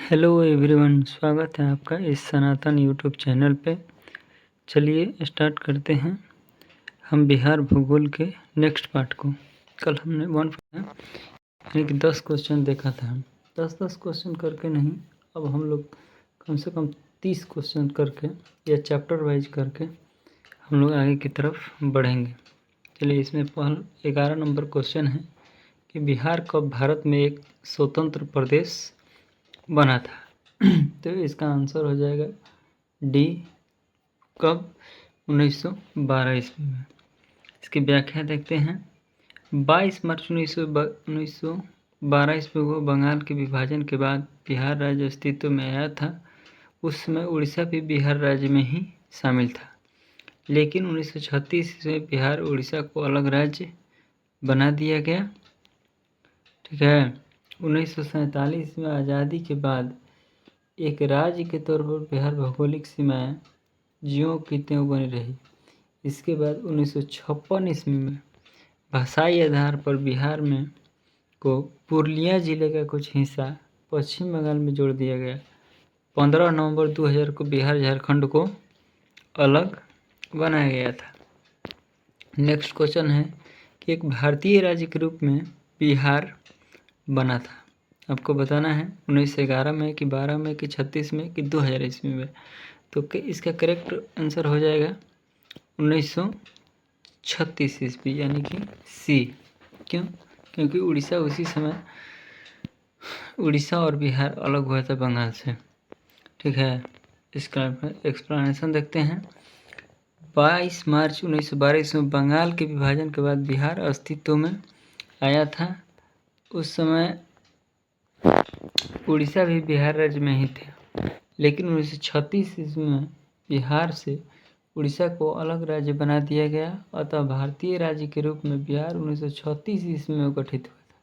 Hello everyone, स्वागत है आपका इस सनातन यूट्यूब चैनल पे। चलिए स्टार्ट करते हैं हम बिहार भूगोल के नेक्स्ट पार्ट को। कल हमने यानी कि 10 क्वेश्चन देखा था। हम 10 क्वेश्चन करके नहीं, अब हम लोग कम से कम 30 क्वेश्चन करके या चैप्टर वाइज करके हम लोग आगे की तरफ बढ़ेंगे। चलिए, इसमें 11 नंबर क्वेश्चन है कि बिहार कब भारत में एक स्वतंत्र प्रदेश बना था। तो इसका आंसर हो जाएगा डी, कब? 1912 ईस्वी में। इसकी व्याख्या देखते हैं। 22 मार्च 1912 ईस्वी को बंगाल के विभाजन के बाद बिहार राज्य अस्तित्व में आया था। उस समय उड़ीसा भी बिहार राज्य में ही शामिल था, लेकिन 1936 ईस्वी में बिहार उड़ीसा को अलग राज्य बना दिया गया। ठीक है। 1947 में आज़ादी के बाद एक राज्य के तौर पर बिहार भौगोलिक सीमाएं ज्यों की त्यों बनी रही। इसके बाद 1956 ईस्वी में भाषाई आधार पर बिहार में को पूर्णिया जिले का कुछ हिस्सा पश्चिम बंगाल में जोड़ दिया गया। 15 नवंबर 2000 को बिहार झारखंड को अलग बनाया गया था। नेक्स्ट क्वेश्चन है कि एक भारतीय राज्य के रूप में बिहार बना था। आपको बताना है 1911 में कि 12 में कि 36 में कि 2000 ईस्वी में। तो इसका करेक्ट आंसर हो जाएगा 1936 ईस्वी, यानी कि सी। क्यों? क्योंकि उड़ीसा और बिहार अलग हुआ था बंगाल से। ठीक है। इसका एक्सप्लेनेशन देखते हैं। 22 मार्च 1912 ईस्वी में बंगाल के विभाजन के बाद बिहार अस्तित्व में आया था। उस समय उड़ीसा भी बिहार राज्य में ही थे, लेकिन 1936 ईस्वी में बिहार से उड़ीसा को अलग राज्य बना दिया गया। अतः भारतीय राज्य के रूप में बिहार 1936 ईस्वी में गठित हुआ था।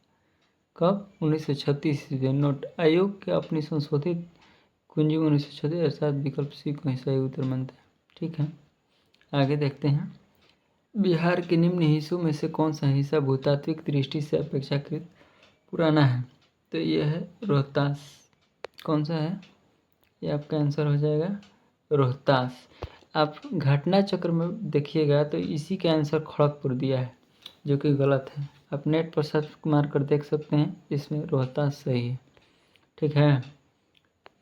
कब? 1936 ईस्वी। नोट: आयोग के अपनी संशोधित कुंजी 1936 अर्थात विकल्प सी को ही सही उत्तर मानता है। ठीक है, आगे देखते हैं। बिहार के निम्न हिस्सों में से कौन सा हिस्सा भूतात्विक दृष्टि से अपेक्षाकृत पुराना है? तो ये है रोहतास। कौन सा है? ये आपका आंसर हो जाएगा रोहतास। आप घटना चक्र में देखिएगा तो इसी का आंसर खड़गपुर दिया है, जो कि गलत है। आप नेट पर सर्च मार कर देख सकते हैं, इसमें रोहतास सही है। ठीक है,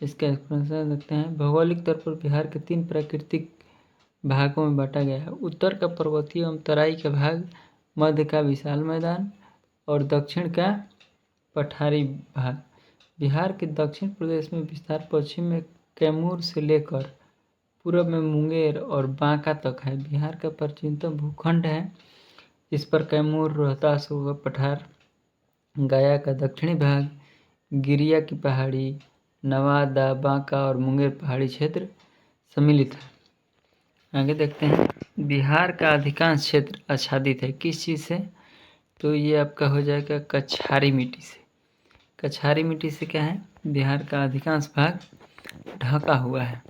इसका एक्सप्लेनेशन देखते हैं। भौगोलिक तौर पर बिहार के 3 प्राकृतिक भागों में बांटा गया है। उत्तर का पर्वतीय एवं तराई का भाग, मध्य का विशाल मैदान और दक्षिण का पठारी भाग। बिहार के दक्षिण प्रदेश में विस्तार पश्चिम में कैमूर से लेकर पूर्व में मुंगेर और बांका तक है। बिहार का प्राचीनतम भूखंड है। इस पर कैमूर, रोहतास, पठार, गया का दक्षिणी भाग, गिरिया की पहाड़ी, नवादा, बांका और मुंगेर पहाड़ी क्षेत्र सम्मिलित है। आगे देखते हैं। बिहार का अधिकांश क्षेत्र आच्छादित है। किस चीज़ से? तो ये आपका हो जाएगा कछारी मिट्टी से। कछारी मिट्टी से क्या है? बिहार का अधिकांश भाग ढका हुआ है।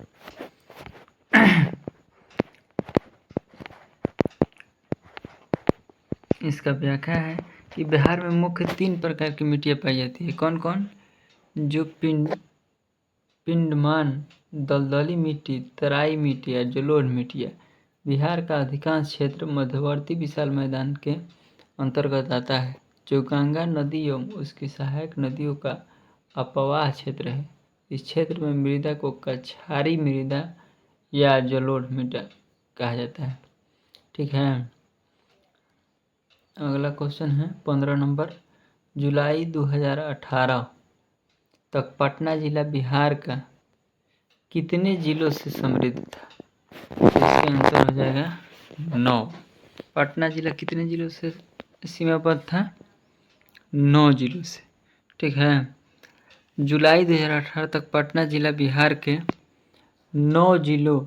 इसका व्याख्या है कि बिहार में मुख्य 3 प्रकार की मिट्टियाँ पाई जाती है। कौन कौन? जो पिंडमान, दलदली मिट्टी, तराई मिट्टी या जलोढ़ मिट्टियाँ। बिहार का अधिकांश क्षेत्र मध्यवर्ती विशाल मैदान के अंतर्गत आता है, जो गंगा नदी एवं उसकी सहायक नदियों का अपवाह क्षेत्र है। इस क्षेत्र में मृदा को कछारी मृदा या जलोढ़ मृदा कहा जाता है। ठीक है, अगला क्वेश्चन है 15 नंबर। जुलाई 2018 तक पटना जिला बिहार का कितने जिलों से समृद्ध था? इसका आंसर हो जाएगा 9। पटना जिला कितने जिलों से सीमाबद्ध था? 9 जिलों से। ठीक है, जुलाई 2018 तक पटना जिला बिहार के 9 जिलों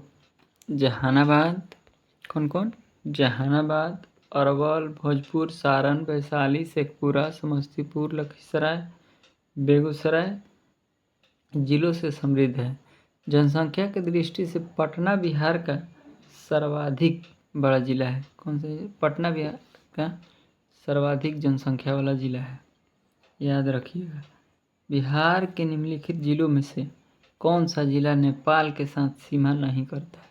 जहानाबाद, कौन कौन? जहानाबाद, अरवल, भोजपुर, सारण, वैशाली, शेखपुरा, समस्तीपुर, लखीसराय, बेगूसराय जिलों से समृद्ध है। जनसंख्या की दृष्टि से पटना बिहार का सर्वाधिक बड़ा जिला है। कौन सा? पटना बिहार का सर्वाधिक जनसंख्या वाला जिला है, याद रखिएगा। बिहार के निम्नलिखित जिलों में से कौन सा जिला नेपाल के साथ सीमा नहीं करता है?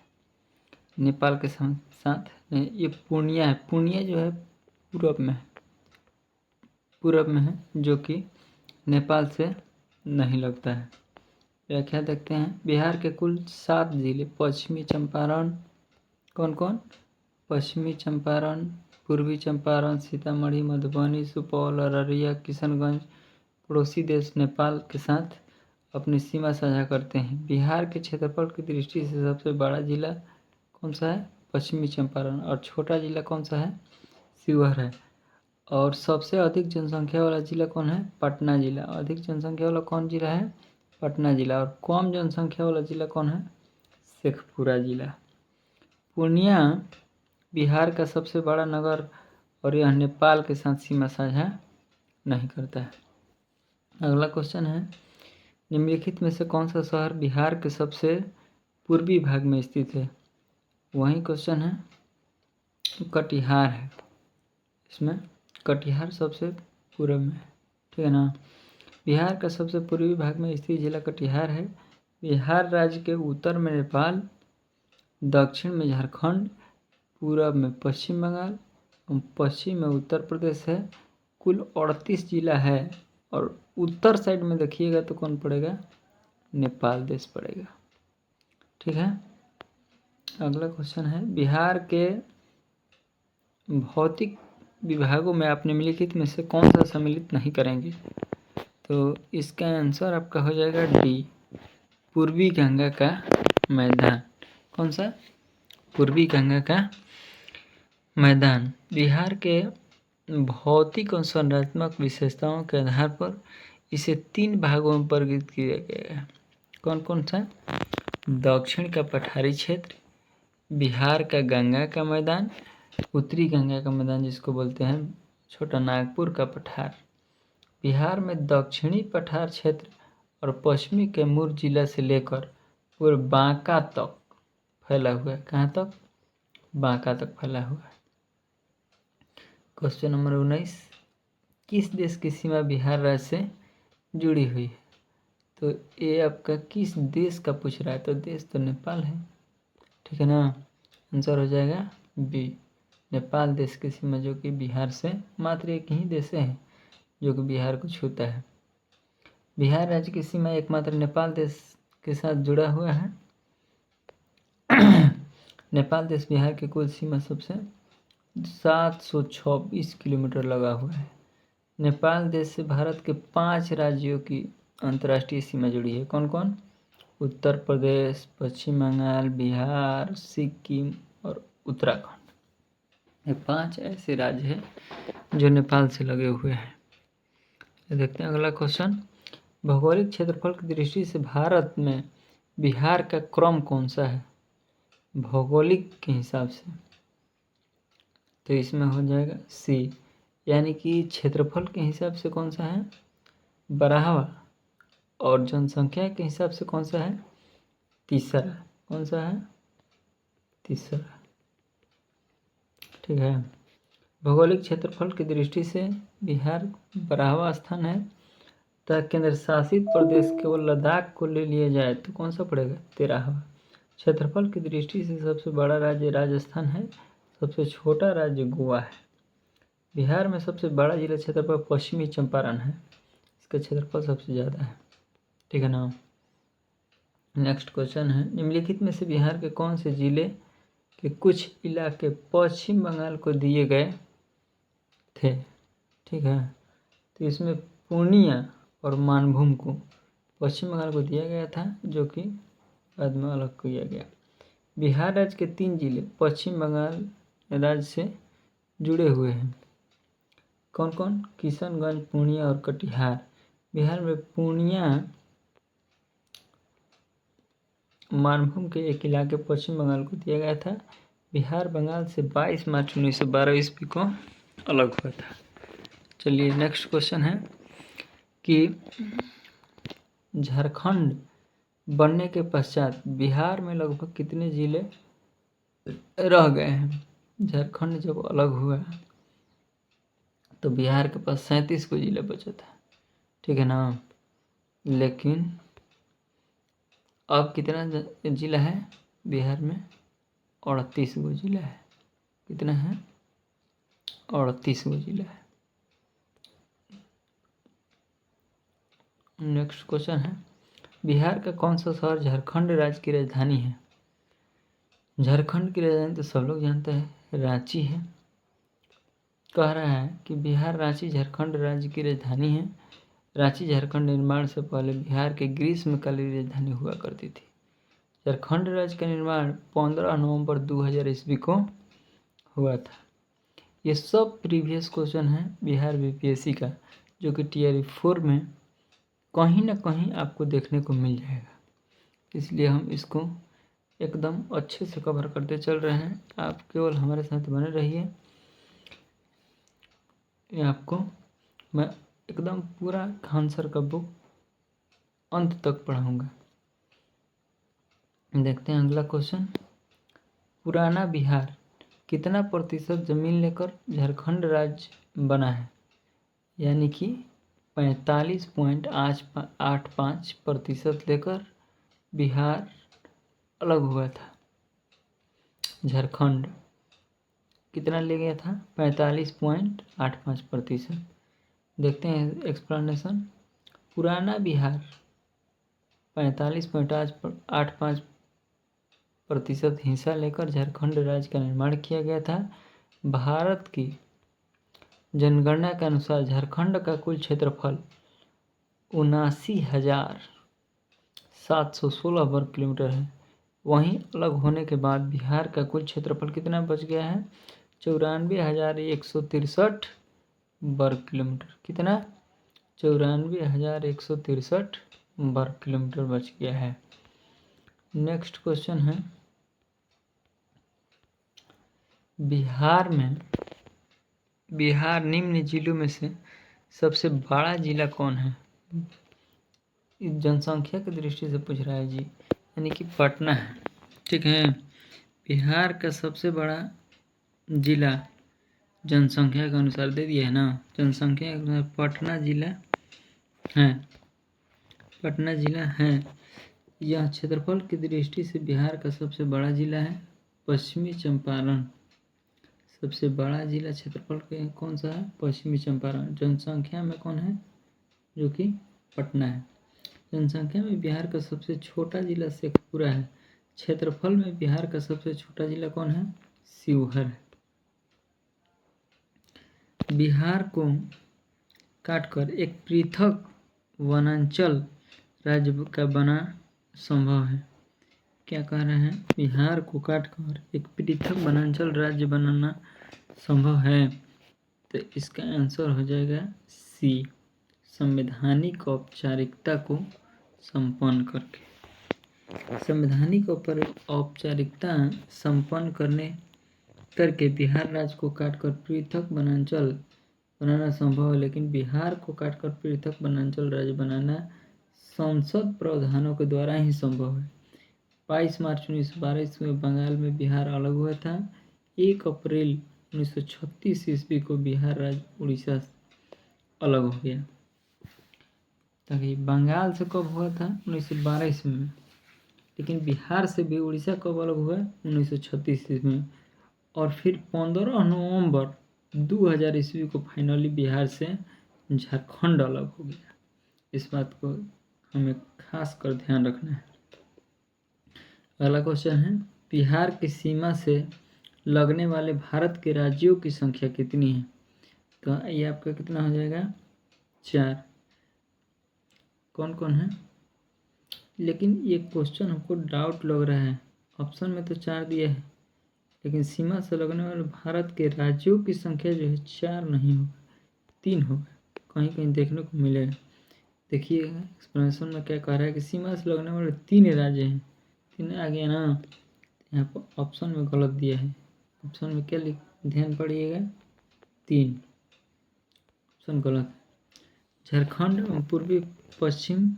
नेपाल के साथ ये पूर्णिया है। पूर्णिया जो है पूरब में है, जो कि नेपाल से नहीं लगता है। व्याख्या देखते हैं। बिहार के कुल 7 जिले पश्चिमी चंपारण, कौन कौन? पश्चिमी चंपारण, पूर्वी चंपारण, सीतामढ़ी, मधुबनी, सुपौल, अररिया, किशनगंज पड़ोसी देश नेपाल के साथ अपनी सीमा साझा करते हैं। बिहार के क्षेत्रफल की दृष्टि से सबसे बड़ा जिला कौन सा है? पश्चिमी चंपारण। और छोटा जिला कौन सा है? शिवहर है। और सबसे अधिक जनसंख्या वाला जिला कौन है? पटना जिला। अधिक जनसंख्या वाला कौन जिला है? पटना जिला। और कम जनसंख्या वाला जिला कौन है? शेखपुरा जिला। पूर्णिया बिहार का सबसे बड़ा नगर और यह नेपाल के साथ सीमा साझा नहीं करता है। अगला क्वेश्चन है, निम्नलिखित में से कौन सा शहर बिहार के सबसे पूर्वी भाग में स्थित है? वही क्वेश्चन है, कटिहार है। इसमें कटिहार सबसे पूर्व में है, ठीक है ना। बिहार का सबसे पूर्वी भाग में स्थित जिला कटिहार है। बिहार राज्य के उत्तर में नेपाल, दक्षिण में झारखंड, पूरब में पश्चिम बंगाल और पश्चिम में उत्तर प्रदेश है। कुल 38 जिला है और उत्तर साइड में देखिएगा तो कौन पड़ेगा? नेपाल देश पड़ेगा, ठीक है। अगला क्वेश्चन है, बिहार के भौतिक विभागों में आप निम्नलिखित में से कौन सा सम्मिलित नहीं करेंगे? तो इसका आंसर आपका हो जाएगा डी, पूर्वी गंगा का मैदान। कौन सा? पूर्वी गंगा का मैदान। बिहार के भौतिक और संरचनात्मक विशेषताओं के आधार पर इसे 3 भागों में वर्गीकृत किया गया है। कौन कौन सा? दक्षिण का पठारी क्षेत्र, बिहार का गंगा का मैदान, उत्तरी गंगा का मैदान जिसको बोलते हैं छोटा नागपुर का पठार। बिहार में दक्षिणी पठार क्षेत्र और पश्चिमी कैमूर जिला से लेकर पूरे बांका तक फैला हुआ है। कहाँ तक? बांका तक फैला हुआ है। क्वेश्चन नंबर 19, किस देश की सीमा बिहार राज्य से जुड़ी हुई है? तो ये आपका किस देश का पूछ रहा है? तो देश तो नेपाल है, ठीक है ना। आंसर हो जाएगा बी, नेपाल देश की सीमा, जो कि बिहार से मात्र एक ही देश है जो कि बिहार को छूता है। बिहार राज्य की सीमा एकमात्र नेपाल देश के साथ जुड़ा हुआ है। नेपाल देश बिहार की कुल सीमा सबसे 726 किलोमीटर लगा हुआ है। नेपाल देश से भारत के 5 राज्यों की अंतर्राष्ट्रीय सीमा जुड़ी है। कौन कौन? उत्तर प्रदेश, पश्चिम बंगाल, बिहार, सिक्किम और उत्तराखंड। ये 5 ऐसे राज्य हैं जो नेपाल से लगे हुए हैं। देखते हैं अगला क्वेश्चन, भौगोलिक क्षेत्रफल की दृष्टि से भारत में बिहार का क्रम कौन सा है? भौगोलिक के हिसाब से तो इसमें हो जाएगा सी, यानी कि क्षेत्रफल के हिसाब से कौन सा है? बराहवा। और जनसंख्या के हिसाब से कौन सा है? तीसरा। कौन सा है? तीसरा, ठीक है। भौगोलिक क्षेत्रफल की दृष्टि से बिहार 12वां स्थान है। तथा केंद्र शासित प्रदेश केवल लद्दाख को ले लिया जाए तो कौन सा पड़ेगा? 13वां। क्षेत्रफल की दृष्टि से सबसे बड़ा राज्य राजस्थान है, सबसे छोटा राज्य गोवा है। बिहार में सबसे बड़ा जिला क्षेत्रफल पश्चिमी चंपारण है, इसका क्षेत्रफल सबसे ज़्यादा है, ठीक है ना। नेक्स्ट क्वेश्चन है, निम्नलिखित में से बिहार के कौन से जिले के कुछ इलाके पश्चिम बंगाल को दिए गए थे? ठीक है, तो इसमें पूर्णिया और मानभूम को पश्चिम बंगाल को दिया गया था, जो कि बाद में अलग किया गया। बिहार राज्य के 3 जिले पश्चिम बंगाल राज्य से जुड़े हुए हैं। कौन कौन? किशनगंज, पूर्णिया और कटिहार। बिहार में पूर्णिया मानभूम के एक इलाके पश्चिम बंगाल को दिया गया था। बिहार बंगाल से 22 मार्च 1912 ईस्वी को अलग हुआ था। चलिए नेक्स्ट क्वेश्चन है कि झारखंड बनने के पश्चात बिहार में लगभग कितने जिले रह गए हैं? झारखंड जब अलग हुआ तो बिहार के पास 37 को जिला बचा था, ठीक है ना। लेकिन अब कितना जिला है बिहार में? 38 गो जिला है। कितना है? 38 गो जिला है। नेक्स्ट क्वेश्चन है, बिहार का कौन सा शहर झारखंड राज्य की राजधानी है? झारखंड की राजधानी तो सब लोग जानते हैं, रांची है। कह रहा है कि बिहार रांची झारखंड राज्य की राजधानी है। रांची झारखंड निर्माण से पहले बिहार के ग्रीष्मकालीन राजधानी हुआ करती थी। झारखंड राज्य का निर्माण 15 नवंबर 2000 ईस्वी को हुआ था। ये सब प्रीवियस क्वेश्चन है बिहार बीपीएससी का, जो कि टीआरई 4 में कहीं ना कहीं आपको देखने को मिल जाएगा, इसलिए हम इसको एकदम अच्छे से कवर करते चल रहे हैं। आप केवल हमारे साथ बने रहिए, ये आपको मैं एकदम पूरा आंसर का बुक अंत तक पढ़ाऊंगा। देखते हैं अगला क्वेश्चन, पुराना बिहार कितना प्रतिशत जमीन लेकर झारखंड राज्य बना है? यानी कि 45.85% लेकर बिहार अलग हुआ था। झारखंड कितना ले गया था? 45.85%। देखते हैं एक्सप्लेनेशन। पुराना बिहार 45.85% हिस्सा लेकर झारखंड राज्य का निर्माण किया गया था। भारत की जनगणना के अनुसार झारखंड का कुल क्षेत्रफल 79,716 वर्ग किलोमीटर है। वहीं अलग होने के बाद बिहार का कुल क्षेत्रफल कितना बच गया है? 94,163 वर्ग किलोमीटर। कितना? 94,163 वर्ग किलोमीटर बच गया है। नेक्स्ट क्वेश्चन है, बिहार निम्न जिलों में से सबसे बड़ा जिला कौन है? जनसंख्या की दृष्टि से पूछ रहा है जी, यानी कि पटना है। ठीक है, बिहार का सबसे बड़ा जिला जनसंख्या के अनुसार दे दिया है ना, जनसंख्या के अनुसार पटना जिला है। पटना जिला है। यह क्षेत्रफल की दृष्टि से बिहार का सबसे बड़ा जिला है। पश्चिमी चंपारण सबसे बड़ा जिला क्षेत्रफल के कौन सा है? पश्चिमी चंपारण। जनसंख्या में कौन है? जो कि पटना है। जनसंख्या में बिहार का सबसे छोटा जिला शेखपुरा है। क्षेत्रफल में बिहार का सबसे छोटा जिला कौन है? शिवहर है। बिहार को काटकर एक पृथक वनांचल राज्य का बना संभव है। क्या कह रहे हैं? बिहार को काटकर एक पृथक वनांचल राज्य बनाना संभव है, तो इसका आंसर हो जाएगा सी, संवैधानिक औपचारिकता को संपन्न करके। संवैधानिक औपचारिकता संपन्न करके बिहार राज्य को काटकर पृथक वनांचल बनाना संभव है, लेकिन बिहार को काटकर पृथक वनांचल राज्य बनाना संसद प्रावधानों के द्वारा ही संभव है। 22 मार्च 1912 में बंगाल में बिहार अलग हुआ था। 1 अप्रैल 1936 ईस्वी को बिहार राज्य उड़ीसा अलग हो गया। ताकि बंगाल से कब हुआ था? 1912 ईस्वी में। लेकिन बिहार से भी उड़ीसा कब अलग हुआ? 1936 ईस्वी में। और फिर 15 नवंबर 2000 ईस्वी को फाइनली बिहार से झारखंड अलग हो गया। इस बात को हमें खास कर ध्यान रखना है। अगला क्वेश्चन है, बिहार की सीमा से लगने वाले भारत के राज्यों की संख्या कितनी है? तो ये आपका कितना हो जाएगा? 4। कौन कौन है? लेकिन ये क्वेश्चन हमको डाउट लग रहा है। ऑप्शन में तो 4 दिया है, लेकिन सीमा से लगने वाले भारत के राज्यों की संख्या जो है 4 नहीं होगा, 3 होगा। कहीं कहीं देखने को मिलेगा। देखिए एक्सप्लेनेशन में क्या कह रहा है कि सीमा से लगने वाले 3 राज्य हैं। 3 आ गया ना, यहाँ पर ऑप्शन में गलत दिया है। ऑप्शन में क्या ध्यान पड़िएगा? 3 ऑप्शन गलत है। झारखंड, पूर्वी पश्चिम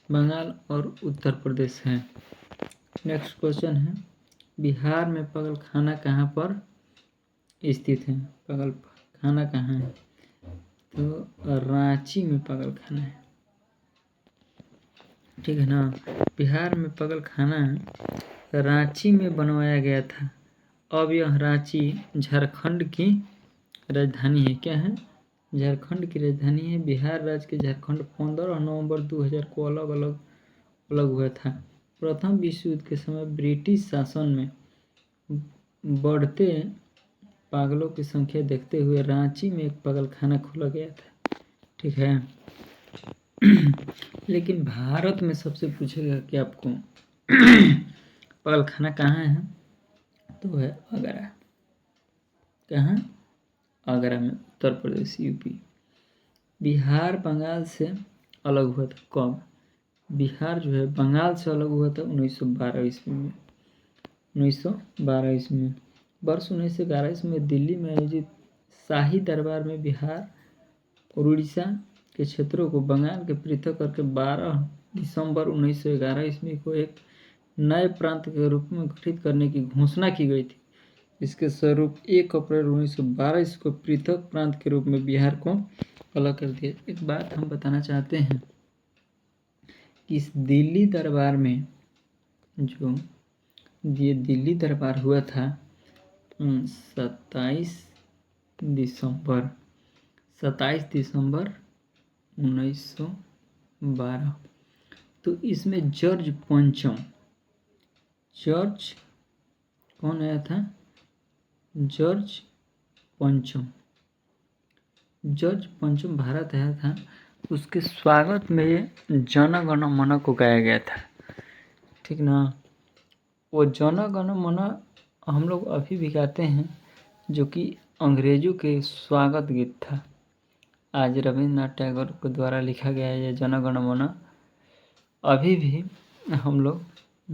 बंगाल और उत्तर प्रदेश है। नेक्स्ट क्वेश्चन है, बिहार में पागलखाना कहाँ पर स्थित है? पागलखाना कहाँ है? तो रांची में पागलखाना है। ठीक है ना। बिहार में पगल खाना रांची में बनवाया गया था। अब यह रांची झारखंड की राजधानी है। क्या है? झारखंड की राजधानी है। बिहार राज्य के झारखंड 15 नवंबर 2000 को अलग हुआ था। प्रथम विश्व युद्ध के समय ब्रिटिश शासन में बढ़ते पागलों की संख्या देखते हुए रांची में एक पागलखाना खोला गया था। ठीक है। लेकिन भारत में सबसे पूछेगा कि आपको पागलखाना कहाँ है, तो है आगरा। कहाँ? आगरा में, उत्तर प्रदेश, यूपी। बिहार बंगाल से अलग हुआ था कब? बिहार जो है बंगाल से अलग हुआ था 1912 ईस्वी में। 1912 ईस्वी में। वर्ष 1911 ईस्वी में दिल्ली में आयोजित शाही दरबार में बिहार और उड़ीसा के क्षेत्रों को बंगाल के पृथक करके 12 दिसंबर 1911 ईस्वी को एक नए प्रांत के रूप में गठित करने की घोषणा की गई थी। इसके स्वरूप 1 अप्रैल 1912 ईस्वी को पृथक प्रांत के रूप में बिहार को अलग कर दिया। एक बात हम बताना चाहते हैं कि इस दिल्ली दरबार में जो ये दिल्ली दरबार हुआ था 27 दिसंबर 1912। तो इसमें जॉर्ज कौन आया था? जॉर्ज पंचम भारत आया था। उसके स्वागत में जन गण मन को गाया गया था। ठीक ना। वो जन गण मन हम लोग अभी भी गाते हैं, जो कि अंग्रेजों के स्वागत गीत था। आज रविन्द्रनाथ टैगोर के द्वारा लिखा गया है ये जन गण मन, अभी भी हम लोग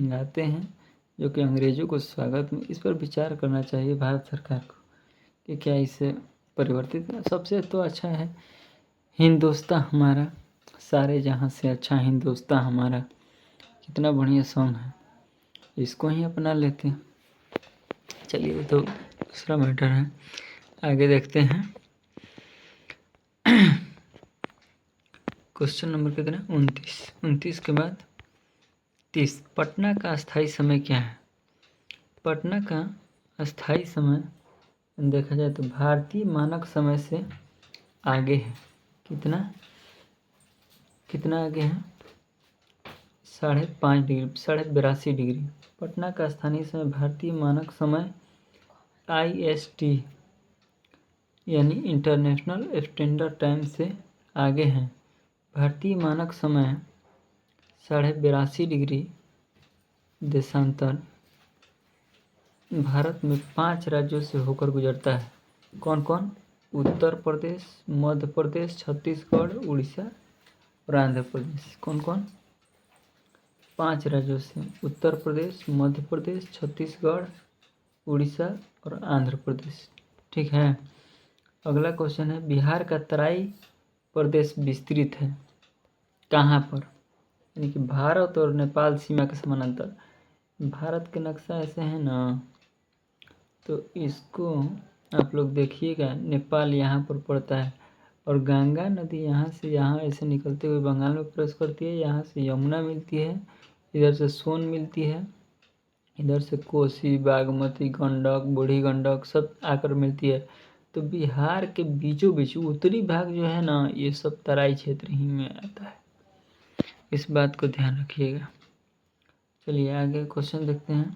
गाते हैं, जो कि अंग्रेजों को स्वागत में। इस पर विचार करना चाहिए भारत सरकार को कि क्या इसे परिवर्तित। सबसे तो अच्छा है हिंदुस्तान हमारा, सारे जहां से अच्छा हिंदुस्तान हमारा। कितना बढ़िया सॉन्ग है, इसको ही अपना लेते हैं। चलिए, वो तो दूसरा मैटर है, आगे देखते हैं। क्वेश्चन नंबर कितना? 29 के बाद 30। पटना का अस्थायी समय क्या है? पटना का अस्थायी समय देखा जाए तो भारतीय मानक समय से आगे है। कितना आगे है? 5.5 डिग्री, 82.5 डिग्री। पटना का स्थानीय समय भारतीय मानक समय IST यानी इंटरनेशनल स्टैंडर्ड टाइम से आगे है। भारतीय मानक समय 82.5 डिग्री देशांतर भारत में 5 राज्यों से होकर गुजरता है। कौन कौन? उत्तर प्रदेश, मध्य प्रदेश, छत्तीसगढ़, उड़ीसा और आंध्र प्रदेश। कौन कौन? 5 राज्यों से, उत्तर प्रदेश, मध्य प्रदेश, छत्तीसगढ़, उड़ीसा और आंध्र प्रदेश। ठीक है। अगला क्वेश्चन है, बिहार का तराई प्रदेश विस्तृत है कहाँ पर? यानी कि भारत और नेपाल सीमा के समानांतर। भारत के नक्शा ऐसे है ना, तो इसको आप लोग देखिएगा, नेपाल यहाँ पर पड़ता है और गंगा नदी यहाँ से यहाँ ऐसे निकलते हुए बंगाल में प्रवेश करती है। यहाँ से यमुना मिलती है, इधर से सोन मिलती है, इधर से कोसी, बागमती, गंडक, बूढ़ी गंडक सब आकर मिलती है। तो बिहार के बीचों बीच उत्तरी भाग जो है ना, ये सब तराई क्षेत्र ही में आता है। इस बात को ध्यान रखिएगा। चलिए आगे क्वेश्चन देखते हैं।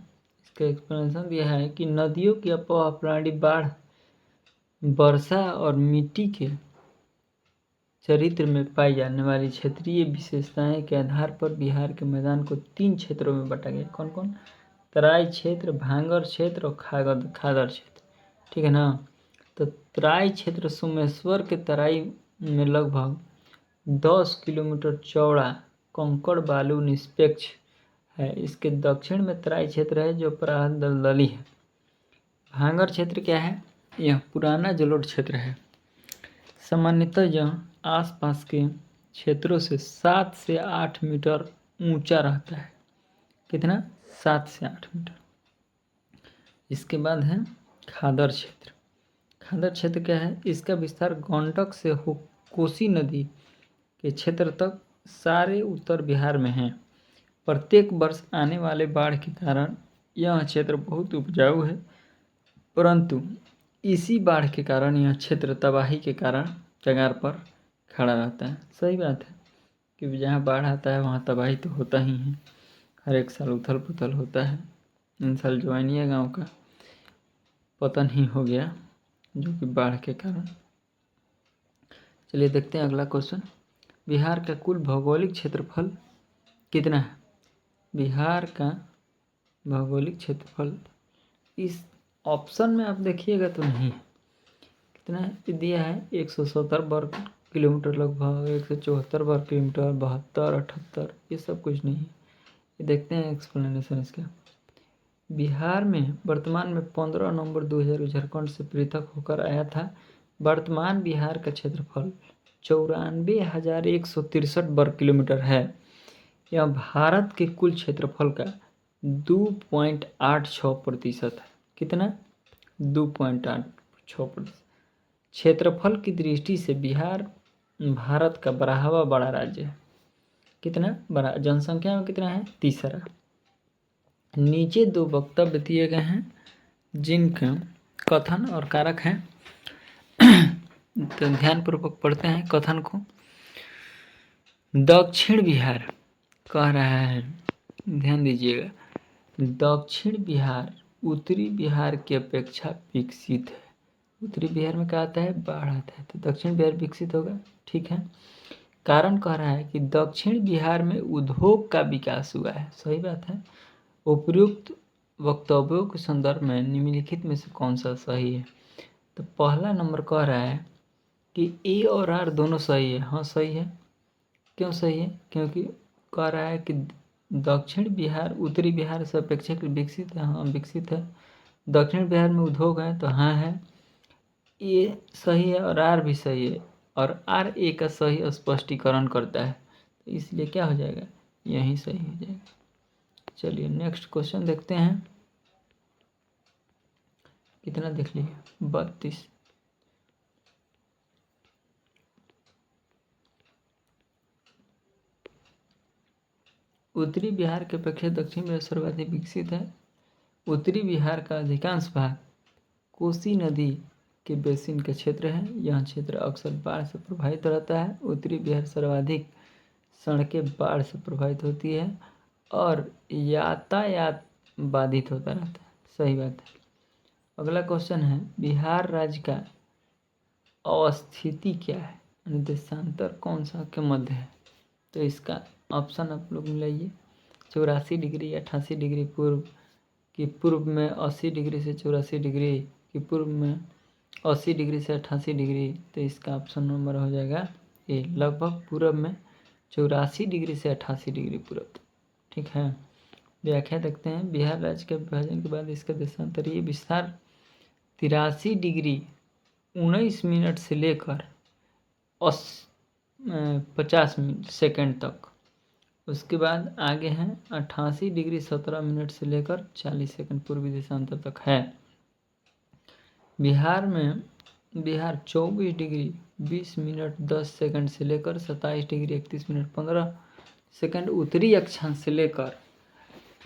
इसका एक्सप्लेनेशन दिया है कि नदियों की अपोह प्रणाली बाढ़, वर्षा और मिट्टी के चरित्र में पाई जाने वाली क्षेत्रीय विशेषताएं के आधार पर बिहार के मैदान को 3 क्षेत्रों में बांटा गया। कौन कौन? तराई क्षेत्र, भांगर क्षेत्र और खादर क्षेत्र। ठीक है ना। तो तराई क्षेत्र सोमेश्वर के तराई में लगभग 10 किलोमीटर चौड़ा कंकड़ बालू निष्पेक्ष है। इसके दक्षिण में तराई क्षेत्र है जो प्रायः दलदली है। भांगर क्षेत्र क्या है? यह पुराना जलोढ़ क्षेत्र है। सामान्यतः यह आसपास के क्षेत्रों से 7 से 8 मीटर ऊंचा रहता है। कितना? 7 से 8 मीटर। इसके बाद है खादर क्षेत्र। खादर क्षेत्र क्या है? इसका विस्तार गंडक से कोसी नदी के क्षेत्र तक सारे उत्तर बिहार में हैं। प्रत्येक वर्ष आने वाले बाढ़ के कारण यह क्षेत्र बहुत उपजाऊ है, परंतु इसी बाढ़ के कारण यह क्षेत्र तबाही के कारण कगार पर खड़ा रहता है। सही बात है कि जहाँ बाढ़ आता है वहाँ तबाही तो होता ही है, हर एक साल उथल पुथल होता है। इन साल जवानिया गांव का पतन ही हो गया जो कि बाढ़ के कारण। चलिए देखते हैं अगला क्वेश्चन। बिहार का कुल भौगोलिक क्षेत्रफल कितना है? बिहार का भौगोलिक क्षेत्रफल इस ऑप्शन में आप देखिएगा तो नहीं है। कितना है दिया है? 170 वर्ग किलोमीटर, लगभग 174 वर्ग किलोमीटर, 72, 78, ये सब कुछ नहीं है। ये देखते हैं एक्सप्लेनेशन इसका। बिहार में वर्तमान में 15 नवंबर 2000 झारखंड से पृथक होकर आया था। वर्तमान बिहार का क्षेत्रफल 94,163 वर्ग किलोमीटर है। यह भारत के कुल क्षेत्रफल का 2.86% है। कितना? 2.86%। क्षेत्रफल की दृष्टि से बिहार भारत का 12वां बड़ा राज्य है। कितना बड़ा? जनसंख्या में कितना है? तीसरा। नीचे दो वक्तव्य दिए गए हैं जिनका कथन और कारक हैं, तो ध्यानपूर्वक पढ़ते हैं कथन को। दक्षिण बिहार कह रहा है, ध्यान दीजिएगा, दक्षिण बिहार उत्तरी बिहार की अपेक्षा विकसित है। उत्तरी बिहार में क्या आता है? बाढ़ आता है, तो दक्षिण बिहार विकसित होगा। ठीक है। कारण कह रहा है कि दक्षिण बिहार में उद्योग का विकास हुआ है। सही बात है। उपयुक्त वक्तव्यों के संदर्भ में निम्नलिखित में से कौन सा सही है? तो पहला नंबर कह रहा है कि ए और आर दोनों सही है। हाँ सही है। क्यों सही है? क्योंकि कह रहा है कि दक्षिण बिहार उत्तरी बिहार से अपेक्षाकृत विकसित है। हाँ विकसित है। दक्षिण बिहार में उद्योग है, तो हाँ है, ये सही है। और आर भी सही है, और आर ए का सही स्पष्टीकरण करता है, तो इसलिए क्या हो जाएगा? यही सही हो जाएगा। चलिए नेक्स्ट क्वेश्चन देखते हैं। कितना देख लीजिए? 32। उत्तरी बिहार के अपेक्षा दक्षिण बिहार सर्वाधिक विकसित है। उत्तरी बिहार का अधिकांश भाग कोसी नदी के बेसिन का क्षेत्र है। यह क्षेत्र अक्सर बाढ़ से प्रभावित रहता है। उत्तरी बिहार सर्वाधिक सड़कें बाढ़ से प्रभावित होती है और यातायात बाधित होता रहता है। सही बात है। अगला क्वेश्चन है, बिहार राज्य का अवस्थिति क्या है? देशांतर कौन सा के मध्य है? तो इसका ऑप्शन आप लोग मिलाइए। 84 डिग्री, 88 डिग्री पूर्व की, पूर्व में 80 डिग्री से 84 डिग्री की, पूर्व में 80 डिग्री से 88 डिग्री। तो इसका ऑप्शन नंबर हो जाएगा ए, लगभग पूर्व में 84 डिग्री से 88 डिग्री पूर्व। ठीक है। व्याख्या देखते हैं। बिहार राज्य के विभाजन के बाद इसका देशांतरीय विस्तार 83 डिग्री 19 मिनट से लेकर 50 सेकंड तक। उसके बाद आगे हैं 88 डिग्री 17 मिनट से लेकर 40 सेकंड पूर्वी देशांतर तक है। बिहार 24 डिग्री 20 मिनट 10 सेकंड से लेकर 27 डिग्री 31 मिनट 15 सेकंड उत्तरी अक्षांश से लेकर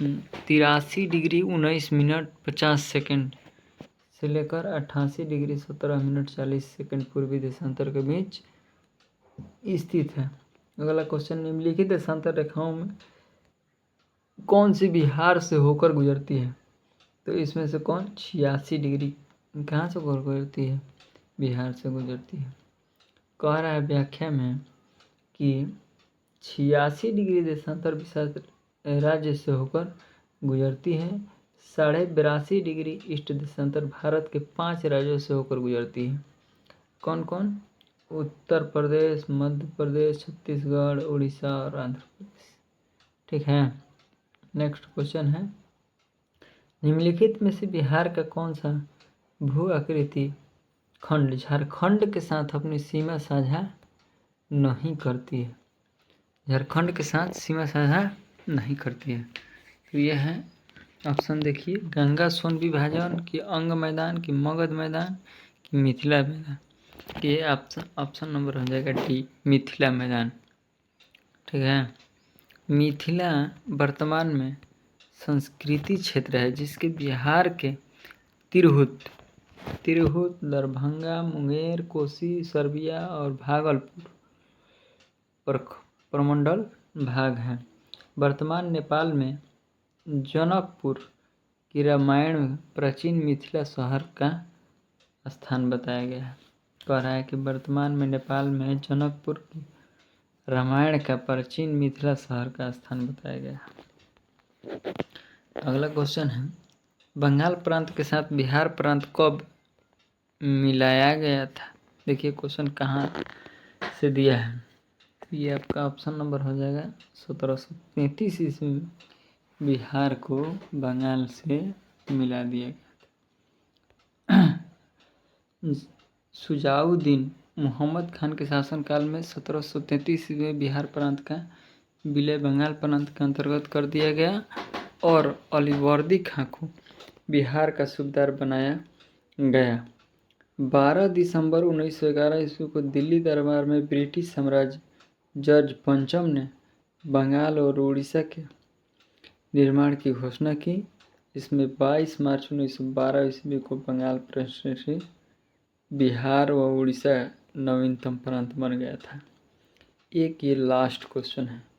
83 डिग्री 19 मिनट 50 सेकंड से लेकर 88 डिग्री 17 मिनट 40 सेकंड पूर्वी देशांतर के बीच स्थित है। अगला क्वेश्चन, निम्नलिखित देशांतर रेखाओं में कौन सी बिहार से होकर गुजरती है? तो इसमें से कौन 86 डिग्री कहाँ से होकर गुजरती है? बिहार से गुजरती है। कह रहा है व्याख्या में कि 86 डिग्री देशांतर बिहार राज्य से होकर गुजरती है। 82.5 डिग्री ईस्ट देशांतर भारत के 5 राज्यों से होकर गुजरती है। कौन कौन? उत्तर प्रदेश, मध्य प्रदेश, छत्तीसगढ़, उड़ीसा और आंध्र प्रदेश। ठीक है। नेक्स्ट क्वेश्चन है, निम्नलिखित में से बिहार का कौन सा भू आकृति खंड झारखंड के साथ अपनी सीमा साझा नहीं करती है? झारखंड के साथ सीमा साझा नहीं करती है। तो यह है ऑप्शन, देखिए, गंगा सोन विभाजन की, अंग मैदान की, मगध मैदान की, मिथिला मैदान। ये ऑप्शन नंबर हो जाएगा डी, मिथिला मैदान। ठीक है। मिथिला वर्तमान में संस्कृति क्षेत्र है जिसके बिहार के तिरहुत, दरभंगा, मुंगेर, कोसी, सरबिया और भागलपुर प्रमंडल भाग है। वर्तमान नेपाल में जनकपुर की रामायण में प्राचीन मिथिला शहर का स्थान बताया गया है। कह रहा है कि वर्तमान में नेपाल में जनकपुर की रामायण का प्राचीन मिथिला शहर का स्थान बताया गया है। अगला क्वेश्चन है, बंगाल प्रांत के साथ बिहार प्रांत कब मिलाया गया था? देखिए क्वेश्चन कहाँ से दिया है, तो ये आपका ऑप्शन नंबर हो जाएगा 1733 ईस्वी में बिहार को बंगाल से मिला दिया गया था। सुजाउद्दीन मोहम्मद खान के शासनकाल में 1733 में बिहार प्रांत का विलय बंगाल प्रांत के अंतर्गत कर दिया गया और अलीवर्दी खां को बिहार का सूबेदार बनाया गया। 12 दिसंबर 1911 ईस्वी को दिल्ली दरबार में ब्रिटिश साम्राज्य जॉर्ज पंचम ने बंगाल और उड़ीसा के निर्माण की घोषणा की। इसमें 22 मार्च 1912 ईस्वी को बंगाल प्रांत से बिहार व उड़ीसा नवीनतम प्रांत बन गया था। एक ये लास्ट क्वेश्चन है।